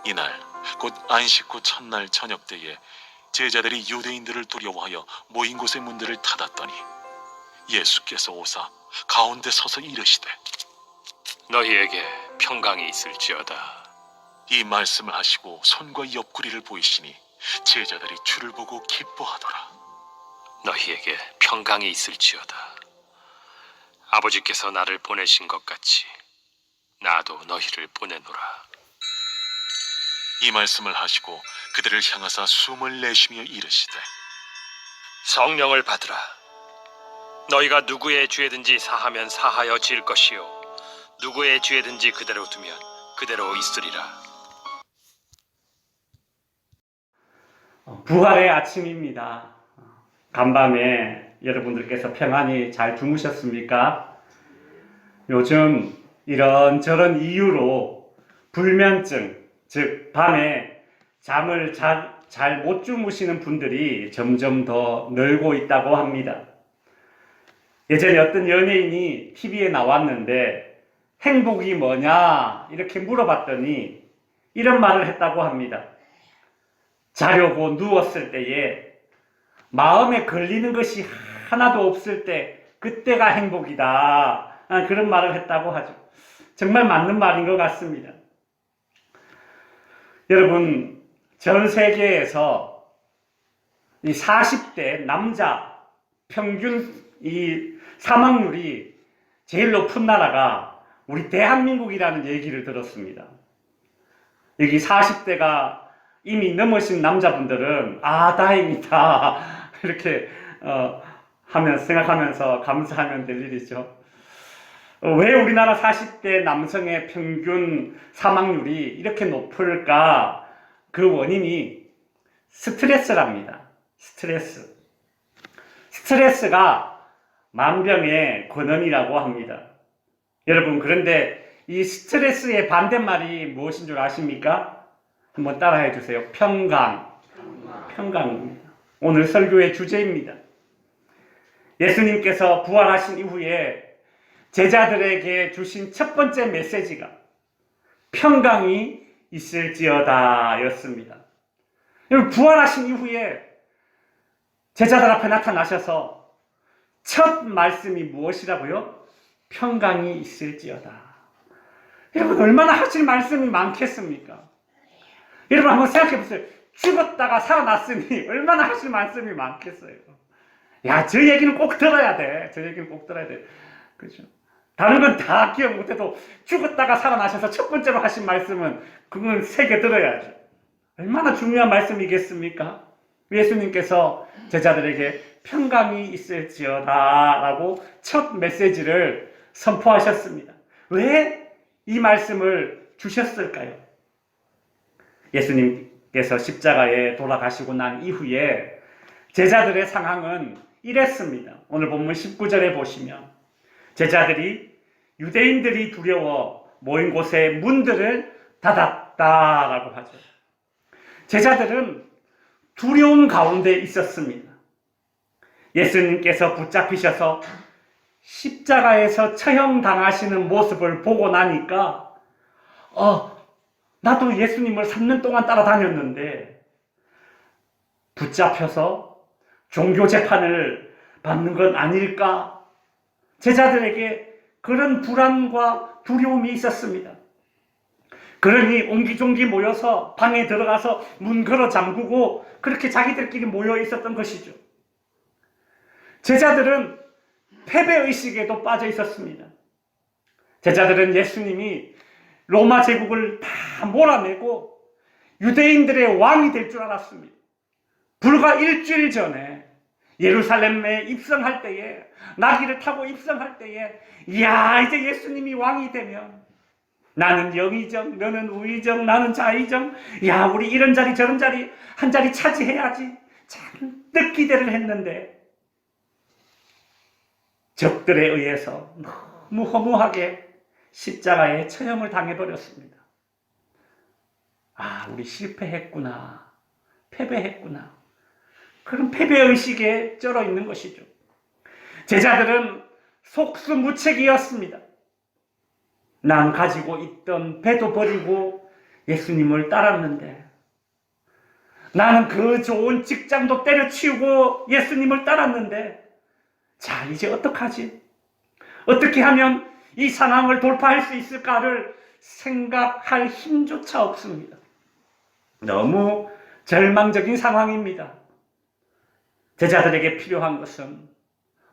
이날 곧 안식 후 첫날 저녁 때에 제자들이 유대인들을 두려워하여 모인 곳의 문들을 닫았더니 예수께서 오사 가운데 서서 이르시되 너희에게 평강이 있을지어다. 이 말씀을 하시고 손과 옆구리를 보이시니 제자들이 주를 보고 기뻐하더라. 너희에게 평강이 있을지어다. 아버지께서 나를 보내신 것 같이 나도 너희를 보내노라. 이 말씀을 하시고 그들을 향하사 숨을 내쉬며 이르시되 성령을 받으라. 너희가 누구의 죄든지 사하면 사하여 질 것이요 누구의 죄든지 그대로 두면 그대로 있으리라. 부활의 아침입니다. 간밤에 여러분들께서 평안히 잘 주무셨습니까? 요즘 이런저런 이유로 불면증, 즉 밤에 잠을 잘 못 주무시는 분들이 점점 더 늘고 있다고 합니다. 예전에 어떤 연예인이 TV에 나왔는데 행복이 뭐냐 이렇게 물어봤더니 이런 말을 했다고 합니다. 자려고 누웠을 때에 마음에 걸리는 것이 하나도 없을 때 그때가 행복이다. 그런 말을 했다고 하죠. 정말 맞는 말인 것 같습니다. 여러분, 전 세계에서 이 40대 남자 평균 이 사망률이 제일 높은 나라가 우리 대한민국이라는 얘기를 들었습니다. 여기 40대가 이미 넘으신 남자분들은 다행이다 이렇게 생각하면서 감사하면 될 일이죠. 왜 우리나라 40대 남성의 평균 사망률이 이렇게 높을까? 그 원인이 스트레스랍니다. 스트레스가 만병의 근원이라고 합니다. 여러분, 그런데 이 스트레스의 반대말이 무엇인 줄 아십니까? 한번 따라해 주세요. 평강입니다. 오늘 설교의 주제입니다. 예수님께서 부활하신 이후에 제자들에게 주신 첫 번째 메시지가 평강이 있을지어다 였습니다. 부활하신 이후에 제자들 앞에 나타나셔서 첫 말씀이 무엇이라고요? 평강이 있을지어다. 여러분, 얼마나 하실 말씀이 많겠습니까? 여러분 한번 생각해 보세요. 죽었다가 살아났으니 얼마나 하실 말씀이 많겠어요. 야, 저 얘기는 꼭 들어야 돼. 그렇죠? 다른 건 다 기억 못해도 죽었다가 살아나셔서 첫 번째로 하신 말씀은 그건 새겨 들어야죠. 얼마나 중요한 말씀이겠습니까? 예수님께서 제자들에게 평강이 있을지어다 라고 첫 메시지를 선포하셨습니다. 왜 이 말씀을 주셨을까요? 예수님께서 십자가에 돌아가시고 난 이후에 제자들의 상황은 이랬습니다. 오늘 본문 19절에 보시면 제자들이 유대인들이 두려워 모인 곳에 문들을 닫았다라고 하죠. 제자들은 두려움 가운데 있었습니다. 예수님께서 붙잡히셔서 십자가에서 처형당하시는 모습을 보고 나니까 나도 예수님을 3년 동안 따라다녔는데 붙잡혀서 종교 재판을 받는 건 아닐까? 제자들에게 그런 불안과 두려움이 있었습니다. 그러니 옹기종기 모여서 방에 들어가서 문 걸어 잠그고 그렇게 자기들끼리 모여 있었던 것이죠. 제자들은 패배의식에도 빠져 있었습니다. 제자들은 예수님이 로마 제국을 다 몰아내고 유대인들의 왕이 될 줄 알았습니다. 불과 일주일 전에 예루살렘에 입성할 때에 나귀를 타고 입성할 때에 이제 예수님이 왕이 되면 나는 영의정, 너는 우의정, 나는 좌의정, 우리 이런 자리 저런 자리 한 자리 차지해야지 잔뜩 기대를 했는데 적들에 의해서 너무 허무하게 십자가에 처형을 당해버렸습니다. 우리 실패했구나, 패배했구나. 그런 패배의식에 쩔어 있는 것이죠. 제자들은 속수무책이었습니다. 난 가지고 있던 배도 버리고 예수님을 따랐는데, 나는 그 좋은 직장도 때려치우고 예수님을 따랐는데, 자, 이제 어떡하지? 어떻게 하면 이 상황을 돌파할 수 있을까를 생각할 힘조차 없습니다. 너무 절망적인 상황입니다. 제자들에게 필요한 것은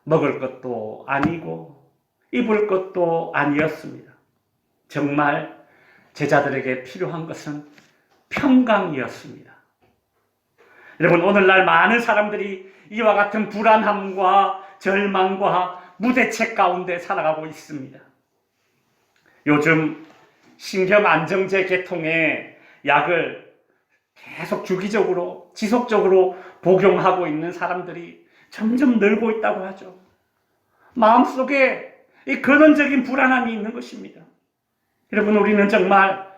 먹을 것도 아니고 입을 것도 아니었습니다. 정말 제자들에게 필요한 것은 평강이었습니다. 여러분, 오늘날 많은 사람들이 이와 같은 불안함과 절망과 무대책 가운데 살아가고 있습니다. 요즘 신경안정제 계통의 약을 계속 주기적으로 지속적으로 복용하고 있는 사람들이 점점 늘고 있다고 하죠. 마음속에 이 근원적인 불안함이 있는 것입니다. 여러분, 우리는 정말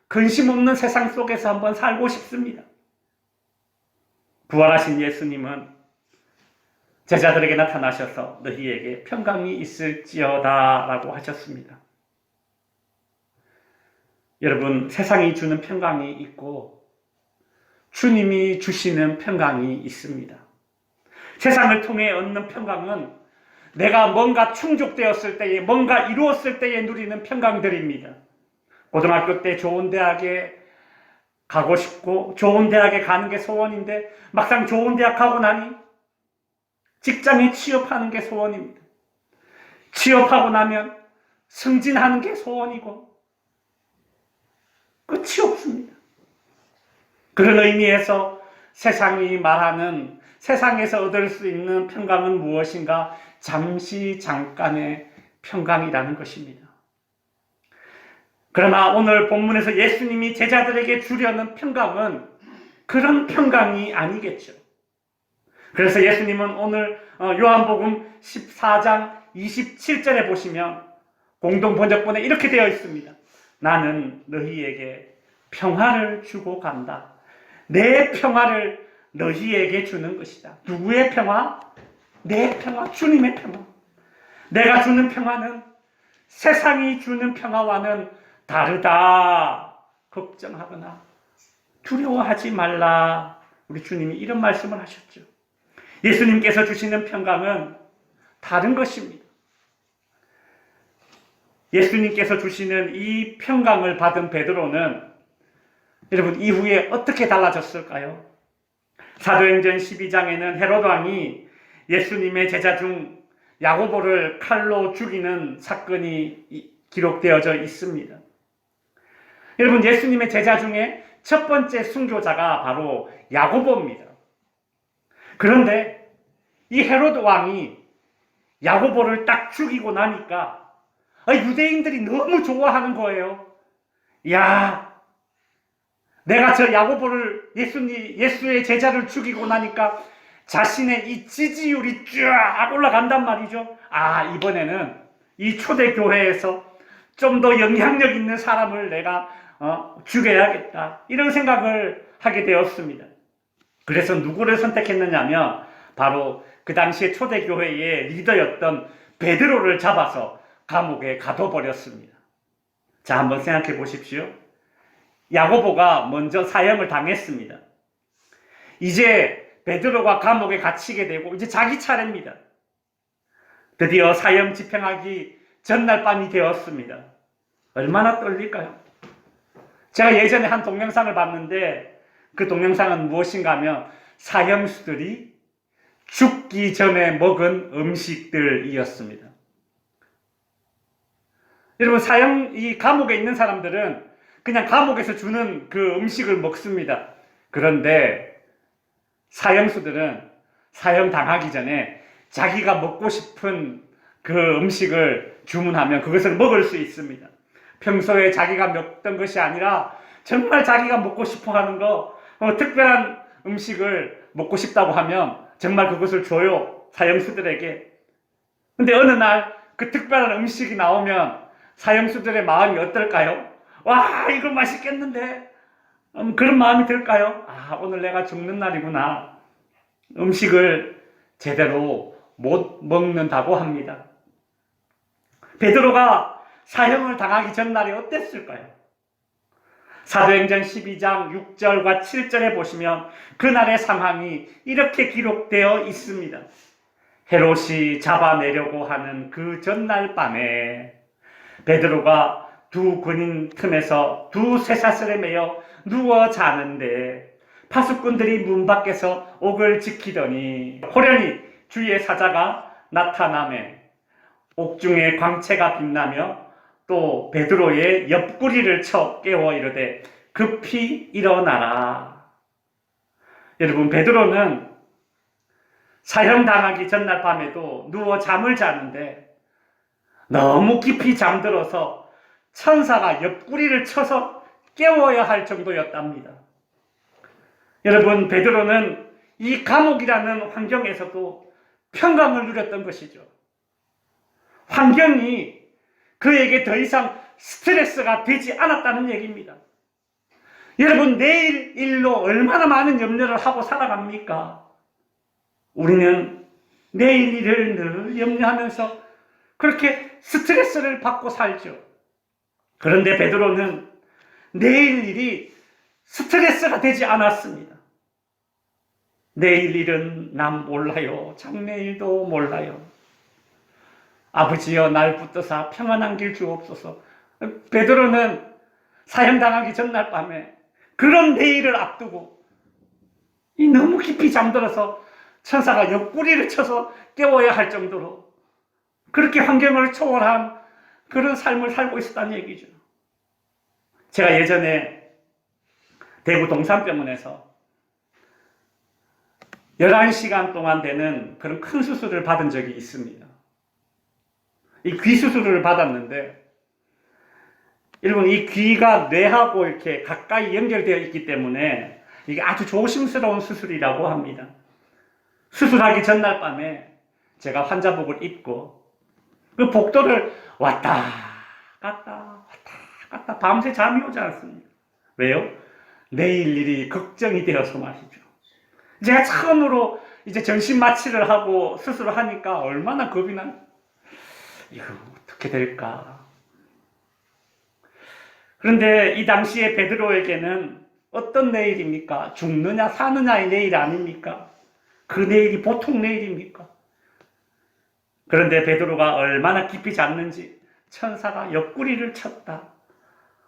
근심 없는 세상 속에서 한번 살고 싶습니다. 부활하신 예수님은 제자들에게 나타나셔서 너희에게 평강이 있을지어다 라고 하셨습니다. 여러분, 세상이 주는 평강이 있고 주님이 주시는 평강이 있습니다. 세상을 통해 얻는 평강은 내가 뭔가 충족되었을 때에, 뭔가 이루었을 때에 누리는 평강들입니다. 고등학교 때 좋은 대학에 가고 싶고 좋은 대학에 가는 게 소원인데 막상 좋은 대학 가고 나니 직장에 취업하는 게 소원입니다. 취업하고 나면 승진하는 게 소원이고 끝이 없습니다. 그런 의미에서 세상이 말하는, 세상에서 얻을 수 있는 평강은 무엇인가? 잠시 잠깐의 평강이라는 것입니다. 그러나 오늘 본문에서 예수님이 제자들에게 주려는 평강은 그런 평강이 아니겠죠. 그래서 예수님은 오늘 요한복음 14장 27절에 보시면 공동 번역본에 이렇게 되어 있습니다. 나는 너희에게 평화를 주고 간다. 내 평화를 너희에게 주는 것이다. 누구의 평화? 내 평화, 주님의 평화. 내가 주는 평화는 세상이 주는 평화와는 다르다. 걱정하거나 두려워하지 말라. 우리 주님이 이런 말씀을 하셨죠. 예수님께서 주시는 평강은 다른 것입니다. 예수님께서 주시는 이 평강을 받은 베드로는 여러분 이후에 어떻게 달라졌을까요? 사도행전 12장에는 헤롯 왕이 예수님의 제자 중 야고보를 칼로 죽이는 사건이 기록되어져 있습니다. 여러분, 예수님의 제자 중에 첫 번째 순교자가 바로 야고보입니다. 그런데 이 헤롯 왕이 야고보를 딱 죽이고 나니까 유대인들이 너무 좋아하는 거예요. 야, 내가 저 야고보를 예수의 제자를 죽이고 나니까 자신의 이 지지율이 쫙 올라간단 말이죠. 이번에는 이 초대교회에서 좀 더 영향력 있는 사람을 내가 죽여야겠다. 이런 생각을 하게 되었습니다. 그래서 누구를 선택했느냐면 바로 그 당시에 초대교회의 리더였던 베드로를 잡아서 감옥에 가둬버렸습니다. 자, 한번 생각해 보십시오. 야고보가 먼저 사형을 당했습니다. 이제 베드로가 감옥에 갇히게 되고 이제 자기 차례입니다. 드디어 사형 집행하기 전날 밤이 되었습니다. 얼마나 떨릴까요? 제가 예전에 한 동영상을 봤는데 그 동영상은 무엇인가 하면 사형수들이 죽기 전에 먹은 음식들이었습니다. 여러분, 이 감옥에 있는 사람들은 그냥 감옥에서 주는 그 음식을 먹습니다. 그런데 사형수들은 사형 당하기 전에 자기가 먹고 싶은 그 음식을 주문하면 그것을 먹을 수 있습니다. 평소에 자기가 먹던 것이 아니라 정말 자기가 먹고 싶어 하는 특별한 음식을 먹고 싶다고 하면 정말 그것을 줘요, 사형수들에게. 근데 어느 날 그 특별한 음식이 나오면 사형수들의 마음이 어떨까요? 와, 이거 맛있겠는데? 그런 마음이 들까요? 오늘 내가 죽는 날이구나. 음식을 제대로 못 먹는다고 합니다. 베드로가 사형을 당하기 전날이 어땠을까요? 사도행전 12장 6절과 7절에 보시면 그날의 상황이 이렇게 기록되어 있습니다. 헤롯이 잡아내려고 하는 그 전날 밤에 베드로가 두 군인 틈에서 두 쇠사슬에 매여 누워 자는데 파수꾼들이 문 밖에서 옥을 지키더니 호련히 주의 사자가 나타나매 옥중에 광채가 빛나며 또 베드로의 옆구리를 쳐 깨워 이르되 급히 일어나라. 여러분, 베드로는 사형당하기 전날 밤에도 누워 잠을 자는데 너무 깊이 잠들어서 천사가 옆구리를 쳐서 깨워야 할 정도였답니다. 여러분, 베드로는 이 감옥이라는 환경에서도 평강을 누렸던 것이죠. 환경이 그에게 더 이상 스트레스가 되지 않았다는 얘기입니다. 여러분, 내일 일로 얼마나 많은 염려를 하고 살아갑니까? 우리는 내일 일을 늘 염려하면서 그렇게 스트레스를 받고 살죠. 그런데 베드로는 내일 일이 스트레스가 되지 않았습니다. 내일 일은 난 몰라요. 장래일도 몰라요. 아버지여 날 붙드사 평안한 길 주옵소서. 베드로는 사형당하기 전날 밤에 그런 내일을 앞두고 너무 깊이 잠들어서 천사가 옆구리를 쳐서 깨워야 할 정도로 그렇게 환경을 초월한 그런 삶을 살고 있었다는 얘기죠. 제가 예전에 대구 동산병원에서 11시간 동안 되는 그런 큰 수술을 받은 적이 있습니다. 이 귀 수술을 받았는데, 여러분, 이 귀가 뇌하고 이렇게 가까이 연결되어 있기 때문에 이게 아주 조심스러운 수술이라고 합니다. 수술하기 전날 밤에 제가 환자복을 입고 그 복도를 왔다 갔다 밤새 잠이 오지 않습니다. 왜요? 내일 일이 걱정이 되어서 말이죠. 제가 처음으로 이제 전신 마취를 하고 수술을 하니까 얼마나 겁이 난, 이거 어떻게 될까? 그런데 이 당시에 베드로에게는 어떤 내일입니까? 죽느냐 사느냐의 내일 아닙니까? 그 내일이 보통 내일입니까? 그런데 베드로가 얼마나 깊이 잤는지 천사가 옆구리를 쳤다.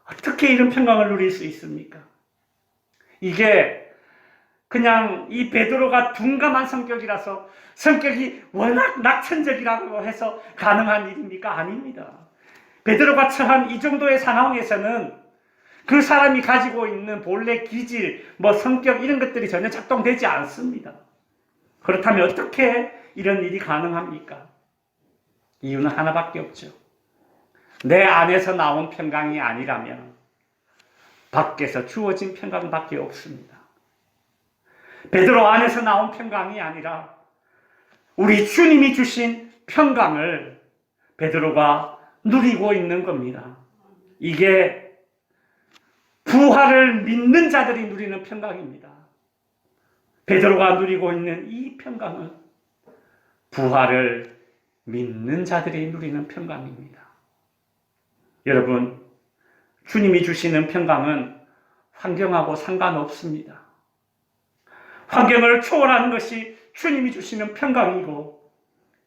어떻게 이런 평강을 누릴 수 있습니까? 이게 그냥 이 베드로가 둔감한 성격이라서 성격이 워낙 낙천적이라고 해서 가능한 일입니까? 아닙니다. 베드로가 처한 이 정도의 상황에서는 그 사람이 가지고 있는 본래 기질, 성격 이런 것들이 전혀 작동되지 않습니다. 그렇다면 어떻게 이런 일이 가능합니까? 이유는 하나밖에 없죠. 내 안에서 나온 평강이 아니라면 밖에서 주어진 평강밖에 없습니다. 베드로 안에서 나온 평강이 아니라 우리 주님이 주신 평강을 베드로가 누리고 있는 겁니다. 이게 부활을 믿는 자들이 누리는 평강입니다. 베드로가 누리고 있는 이 평강은 부활을 믿는 자들이 누리는 평강입니다. 여러분, 주님이 주시는 평강은 환경하고 상관없습니다. 환경을 초월하는 것이 주님이 주시는 평강이고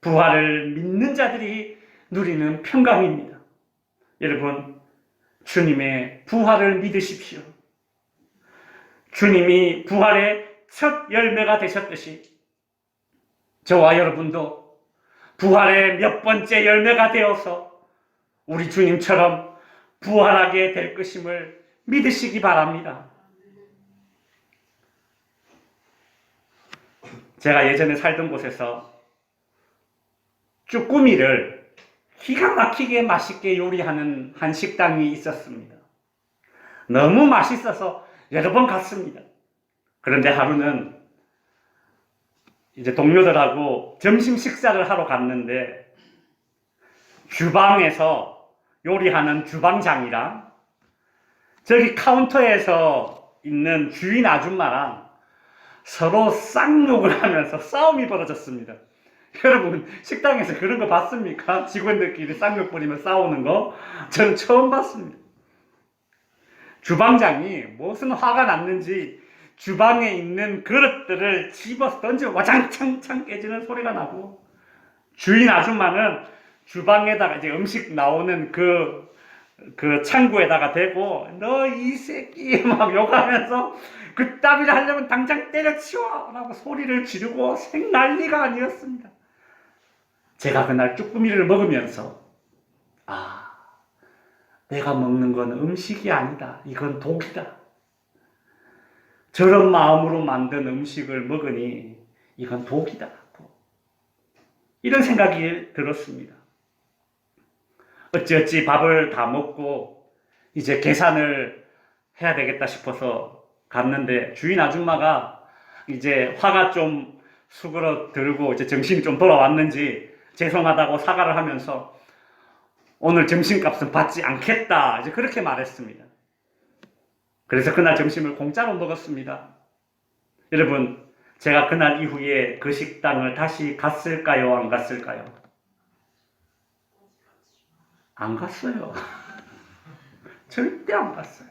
부활을 믿는 자들이 누리는 평강입니다. 여러분, 주님의 부활을 믿으십시오. 주님이 부활의 첫 열매가 되셨듯이 저와 여러분도 부활의 몇 번째 열매가 되어서 우리 주님처럼 부활하게 될 것임을 믿으시기 바랍니다. 제가 예전에 살던 곳에서 쭈꾸미를 기가 막히게 맛있게 요리하는 한 식당이 있었습니다. 너무 맛있어서 여러 번 갔습니다. 그런데 하루는 이제 동료들하고 점심 식사를 하러 갔는데 주방에서 요리하는 주방장이랑 저기 카운터에서 있는 주인 아줌마랑 서로 쌍욕을 하면서 싸움이 벌어졌습니다. 여러분, 식당에서 그런 거 봤습니까? 직원들끼리 쌍욕 부리며 싸우는 거? 저는 처음 봤습니다. 주방장이 무슨 화가 났는지 주방에 있는 그릇들을 집어서 던지고 와장창창 깨지는 소리가 나고, 주인 아줌마는 주방에다가 이제 음식 나오는 그 창구에다가 대고 너 이 새끼 막 욕하면서 그따위를 하려면 당장 때려치워 라고 소리를 지르고 생난리가 아니었습니다. 제가 그날 쭈꾸미를 먹으면서 내가 먹는 건 음식이 아니다. 이건 독이다. 저런 마음으로 만든 음식을 먹으니 이건 독이다. 이런 생각이 들었습니다. 어찌어찌 밥을 다 먹고 이제 계산을 해야 되겠다 싶어서 갔는데, 주인 아줌마가 이제 화가 좀 수그러들고 이제 정신이 좀 돌아왔는지 죄송하다고 사과를 하면서 오늘 점심값은 받지 않겠다, 이제 그렇게 말했습니다. 그래서 그날 점심을 공짜로 먹었습니다. 여러분, 제가 그날 이후에 그 식당을 다시 갔을까요? 안 갔을까요? 안 갔어요. 절대 안 갔어요.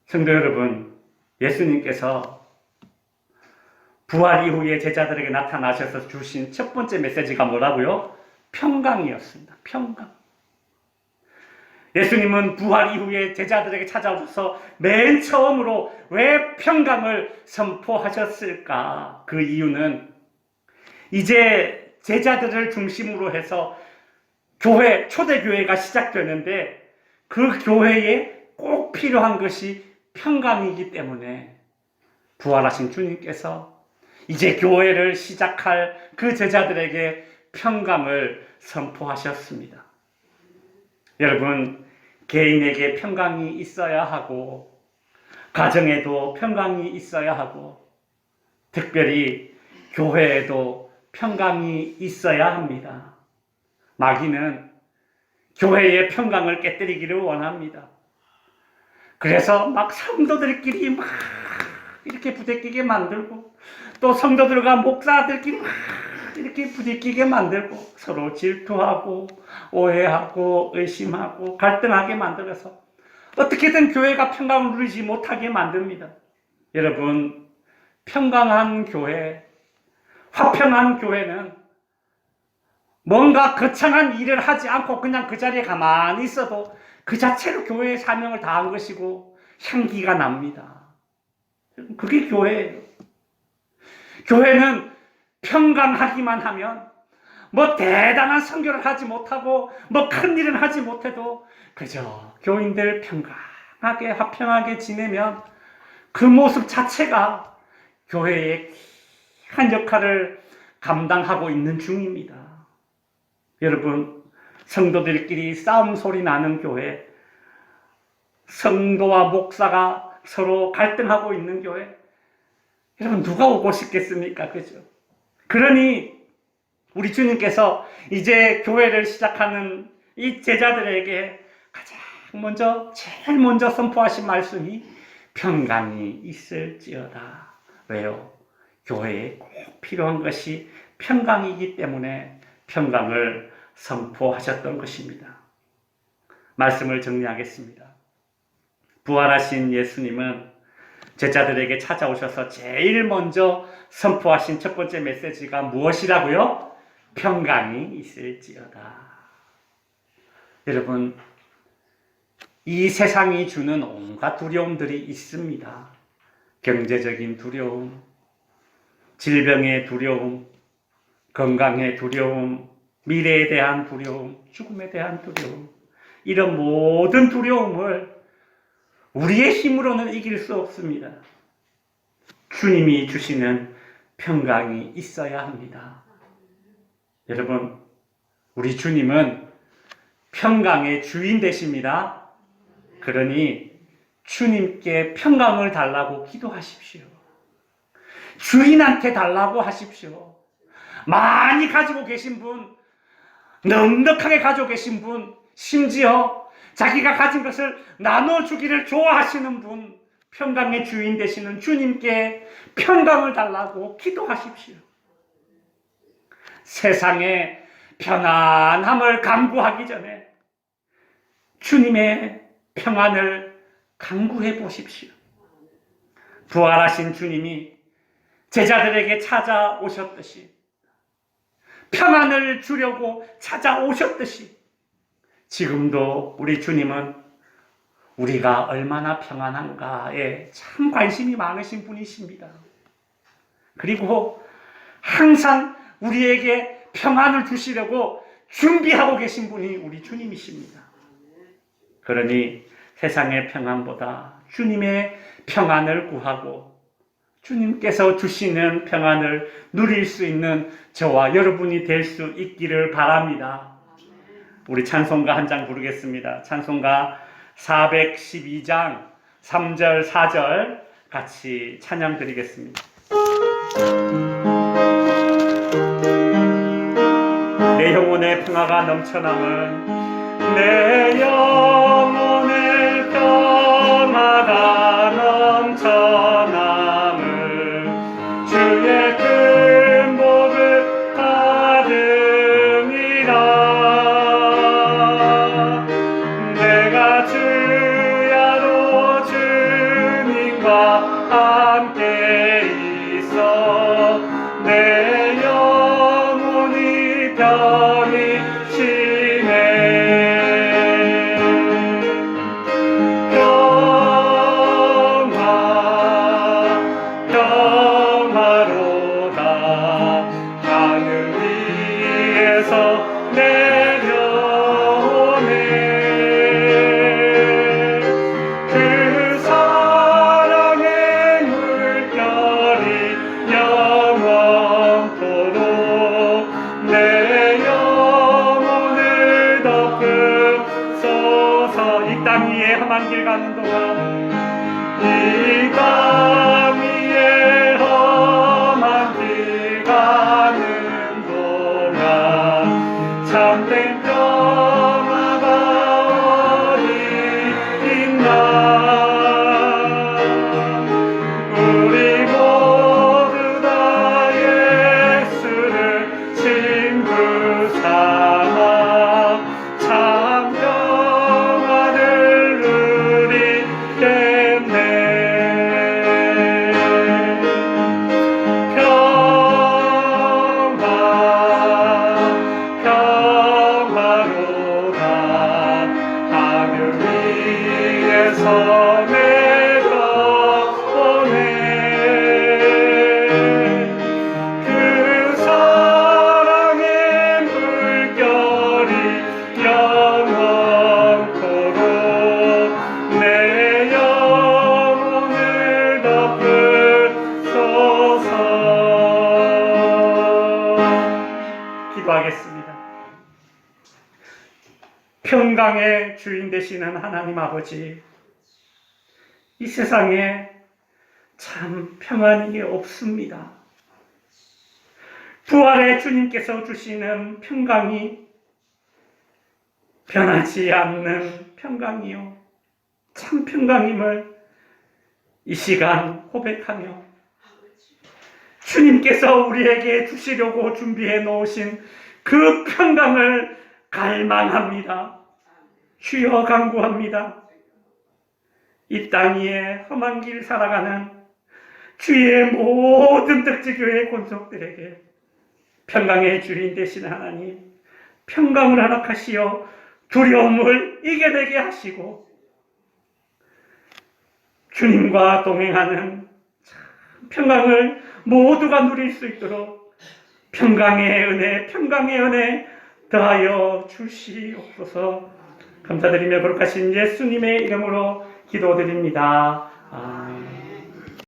성도 여러분, 예수님께서 부활 이후에 제자들에게 나타나셔서 주신 첫 번째 메시지가 뭐라고요? 평강이었습니다. 평강. 예수님은 부활 이후에 제자들에게 찾아오셔서 맨 처음으로 왜 평강을 선포하셨을까? 그 이유는 이제 제자들을 중심으로 해서 교회, 초대교회가 시작되는데 그 교회에 꼭 필요한 것이 평강이기 때문에 부활하신 주님께서 이제 교회를 시작할 그 제자들에게 평강을 선포하셨습니다. 여러분, 개인에게 평강이 있어야 하고 가정에도 평강이 있어야 하고 특별히 교회에도 평강이 있어야 합니다. 마귀는 교회의 평강을 깨뜨리기를 원합니다. 그래서 막 성도들끼리 막 이렇게 부대끼게 만들고, 또 성도들과 목사들끼리 막 이렇게 부대끼게 만들고, 서로 질투하고 오해하고 의심하고 갈등하게 만들어서 어떻게든 교회가 평강을 누리지 못하게 만듭니다. 여러분, 평강한 교회, 화평한 교회는 뭔가 거창한 일을 하지 않고 그냥 그 자리에 가만히 있어도 그 자체로 교회의 사명을 다한 것이고 향기가 납니다. 그게 교회예요. 교회는 평강하기만 하면 뭐 대단한 선교를 하지 못하고 뭐 큰 일은 하지 못해도 그저 교인들 평강하게 화평하게 지내면 그 모습 자체가 교회의 귀한 역할을 감당하고 있는 중입니다. 여러분, 성도들끼리 싸움 소리 나는 교회, 성도와 목사가 서로 갈등하고 있는 교회, 여러분 누가 오고 싶겠습니까? 그죠? 그러니 우리 주님께서 이제 교회를 시작하는 이 제자들에게 제일 먼저 선포하신 말씀이 평강이 있을지어다. 왜요? 교회에 꼭 필요한 것이 평강이기 때문에 평강을 선포하셨던 것입니다. 말씀을 정리하겠습니다. 부활하신 예수님은 제자들에게 찾아오셔서 제일 먼저 선포하신 첫 번째 메시지가 무엇이라고요? 평강이 있을지어다. 여러분, 이 세상이 주는 온갖 두려움들이 있습니다. 경제적인 두려움, 질병의 두려움, 건강의 두려움, 미래에 대한 두려움, 죽음에 대한 두려움, 이런 모든 두려움을 우리의 힘으로는 이길 수 없습니다. 주님이 주시는 평강이 있어야 합니다. 여러분, 우리 주님은 평강의 주인 되십니다. 그러니 주님께 평강을 달라고 기도하십시오. 주인한테 달라고 하십시오. 많이 가지고 계신 분, 넉넉하게 가지고 계신 분, 심지어 자기가 가진 것을 나눠주기를 좋아하시는 분, 평강의 주인 되시는 주님께 평강을 달라고 기도하십시오. 세상의 편안함을 강구하기 전에 주님의 평안을 강구해 보십시오. 부활하신 주님이 제자들에게 찾아오셨듯이, 평안을 주려고 찾아오셨듯이, 지금도 우리 주님은 우리가 얼마나 평안한가에 참 관심이 많으신 분이십니다. 그리고 항상 우리에게 평안을 주시려고 준비하고 계신 분이 우리 주님이십니다. 그러니 세상의 평안보다 주님의 평안을 구하고 주님께서 주시는 평안을 누릴 수 있는 저와 여러분이 될 수 있기를 바랍니다. 우리 찬송가 한 장 부르겠습니다. 찬송가 412장 3절 4절 같이 찬양 드리겠습니다. 내 영혼의 평화가 넘쳐남은 내 영혼의 평화가 넘쳐남은 주의 큰 복을 받으리라. 내가 주야로 주님과 함께 있어 내 영혼이 편히 쉬네. 평화로다 하늘 위에서 내려오네. 그 사랑의 물결이 영원토록 내 영혼을 덮으소서. 이 땅 위에 험한 길 가는 동안, 이 땅 위에 험한 길 가는 동안 참된 평화가 어디 있나. 우리 모두 다 예수를 친구 삼아 참 평화를 누리겠네. 평화로다 하늘 위에서 내려오네. 그 사랑의 물결이 영원토록 내 영혼을 덮으소서. 기도하겠습니다. 평강의 주인 되시는 하나님 아버지, 이 세상에 참 평안이 없습니다. 부활의 주님께서 주시는 평강이 변하지 않는 평강이요, 참 평강임을 이 시간 고백하며 주님께서 우리에게 주시려고 준비해 놓으신 그 평강을 갈망합니다. 주여 간구합니다. 이 땅 위에 험한 길 살아가는 주의 모든 득지교회 권속들에게 평강의 주인 되시는 하나님, 평강을 허락하시어 두려움을 이겨내게 하시고 주님과 동행하는 평강을 모두가 누릴 수 있도록 평강의 은혜 더하여 주시옵소서. 감사드리며 거룩하신 예수님의 이름으로 기도드립니다.